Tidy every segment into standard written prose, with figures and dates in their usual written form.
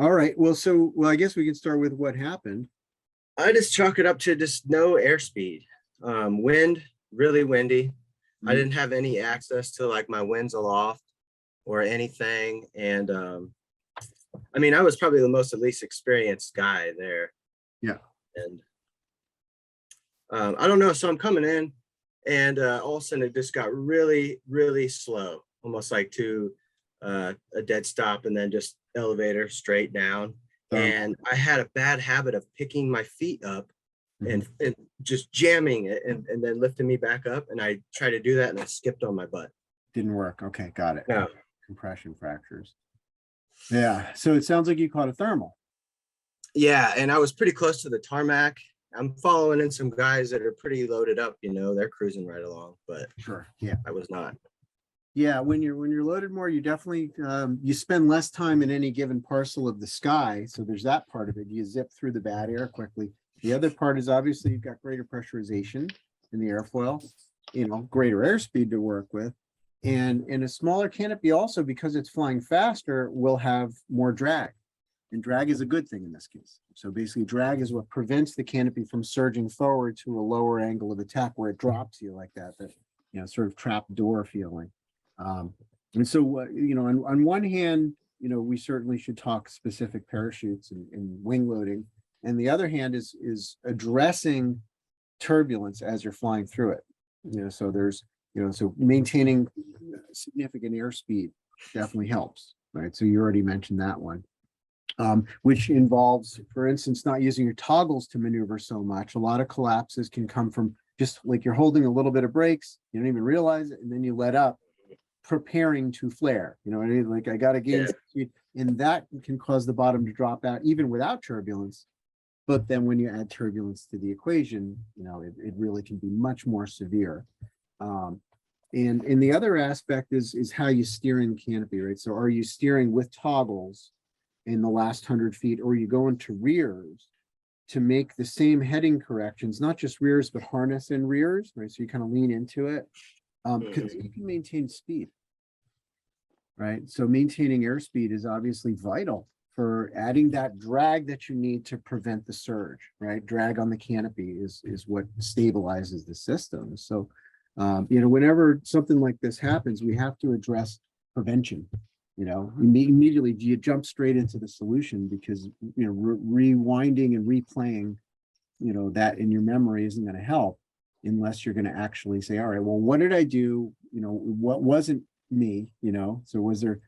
All right. Well, I guess we can start with what happened. I just chalk it up to just no airspeed. Wind, really windy. I Mm. didn't have any access to like my winds aloft or anything. And I mean, I was probably the most least experienced guy there. Yeah. And I don't know. So I'm coming in, and all of a sudden it just got really, really slow, almost like to a dead stop, and then just elevator straight down. Thermal. And I had a bad habit of picking my feet up Mhm. and just jamming it and then lifting me back up. And I tried to do that and I skipped on my butt. Didn't work. Okay, got it. Yeah. Compression fractures. Yeah. So it sounds like you caught a thermal. Yeah. And I was pretty close to the tarmac. I'm following in some guys that are pretty loaded up, they're cruising right along, but Sure. Yeah. I was not. Yeah. When you're loaded more, you definitely you spend less time in any given parcel of the sky. So there's that part of it. You zip through the bad air quickly. The other part is obviously you've got greater pressurization in the airfoil, greater airspeed to work with. And in a smaller canopy also, because it's flying faster, will have more drag. And drag is a good thing in this case. So basically drag is what prevents the canopy from surging forward to a lower angle of attack where it drops you like that, sort of trap door feeling. And so, on one hand, we certainly should talk specific parachutes and wing loading. And the other hand is addressing turbulence as you're flying through it. So so maintaining significant airspeed definitely helps, right? So you already mentioned that one. Which involves, for instance, not using your toggles to maneuver so much. A lot of collapses can come from just like you're holding a little bit of brakes, you don't even realize it, and then you let up, preparing to flare. Like I got to gain speed, and that can cause the bottom to drop out even without turbulence. But then when you add turbulence to the equation, it really can be much more severe. And the other aspect is how you steer in the canopy, right? So are you steering with toggles in the last 100 feet, or you go into rears to make the same heading corrections, not just rears, but harness and rears, right? So you kind of lean into it because you can maintain speed, right? So maintaining airspeed is obviously vital for adding that drag that you need to prevent the surge, right? Drag on the canopy is what stabilizes the system. So, whenever something like this happens, we have to address prevention. Immediately you jump straight into the solution because rewinding and replaying that in your memory isn't going to help unless you're going to actually say, all right, well, what did I do? What wasn't me? So was there,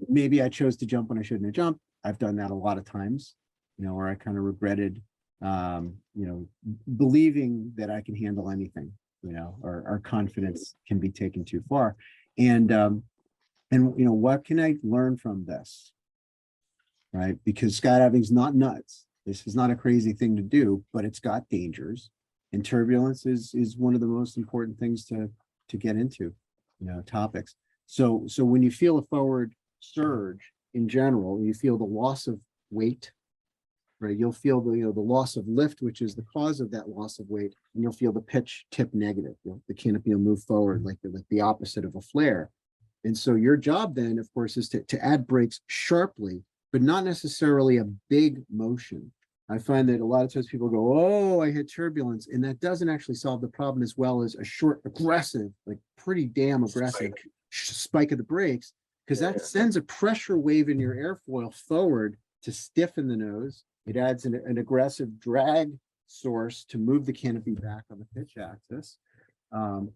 maybe I chose to jump when I shouldn't have jumped. I've done that a lot of times, where I kind of regretted believing that I can handle anything, or our confidence can be taken too far. And what can I learn from this? Right? Because skydiving is not nuts. This is not a crazy thing to do, but it's got dangers. And turbulence is one of the most important things to get into, topics. So when you feel a forward surge in general, you feel the loss of weight, right? You'll feel the loss of lift, which is the cause of that loss of weight, and you'll feel the pitch tip negative. The canopy will move forward like the opposite of a flare. And so your job then, of course, is to add brakes sharply, but not necessarily a big motion. I find that a lot of times people go, oh, I hit turbulence. And that doesn't actually solve the problem as well as a short, aggressive, like pretty damn aggressive spike of the brakes, because that sends a pressure wave in your airfoil forward to stiffen the nose. It adds an aggressive drag source to move the canopy back on the pitch axis. And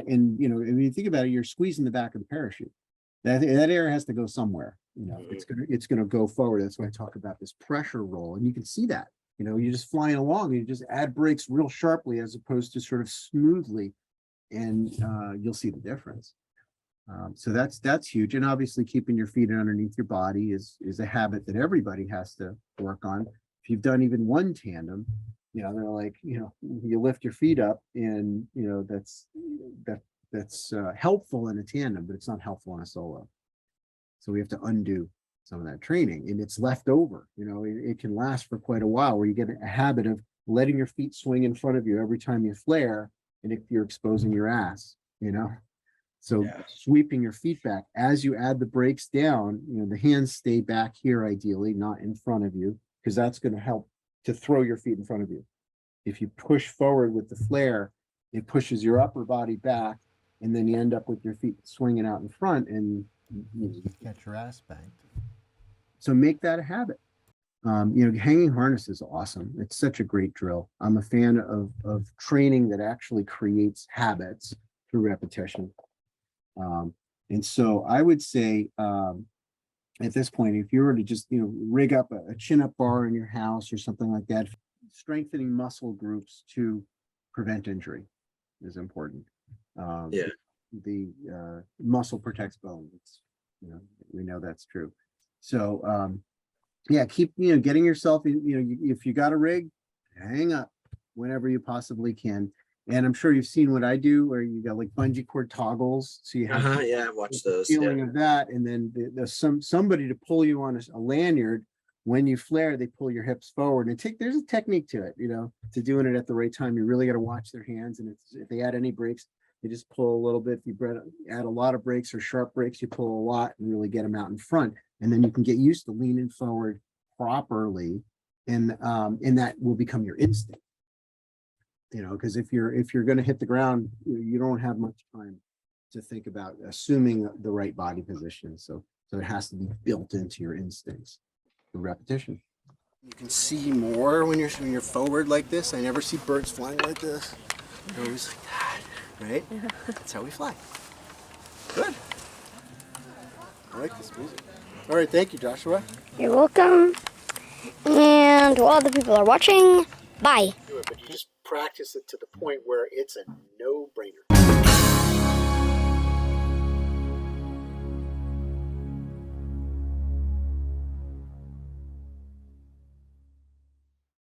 when you think about it, you're squeezing the back of the parachute. That air has to go somewhere. It's gonna go forward. That's why I talk about this pressure roll, and you can see that. You're just flying along. You just add brakes real sharply as opposed to sort of smoothly, and you'll see the difference. So that's huge, and obviously keeping your feet underneath your body is a habit that everybody has to work on. If you've done even one tandem, they're like, you lift your feet up, and that's helpful in a tandem, but it's not helpful in a solo. So we have to undo some of that training, and it's left over. It can last for quite a while, where you get a habit of letting your feet swing in front of you every time you flare, and if you're exposing your ass. So Yeah. sweeping your feet back as you add the brakes down, the hands stay back here ideally, not in front of you, because that's going to help to throw your feet in front of you. If you push forward with the flare, it pushes your upper body back, and then you end up with your feet swinging out in front, and you Get your ass banged. so make that a habit. Hanging harness is awesome. It's such a great drill. I'm a fan of training that actually creates habits through repetition. And so I would say at this point, if you were to just rig up a chin-up bar in your house or something like that, strengthening muscle groups to prevent injury is important. Yeah. The muscle protects bone. We know that's true. So yeah, keep getting yourself if you got a rig, hang up whenever you possibly can. And I'm sure you've seen what I do, where you got like bungee cord toggles, so you have Yeah, I've watched those. feeling Yeah. of that, and then there's somebody to pull you on a lanyard. When you flare, they pull your hips forward, and there's a technique to it, to doing it at the right time. You really got to watch their hands, and if they add any brakes, they just pull a little bit. If you add a lot of brakes or sharp brakes, you pull a lot and really get them out in front, and then you can get used to leaning forward properly, and that will become your instinct. Because if you're going to hit the ground, you don't have much time to think about assuming the right body position. So it has to be built into your instincts. The repetition. You can see more when you're forward like this. I never see birds flying like this. They're always like that, right? That's how we fly. Good. I like this music. All right, thank you, Joshua. You're welcome. And while the people are watching, bye. Do it, but you just practice it to the point where it's a no-brainer.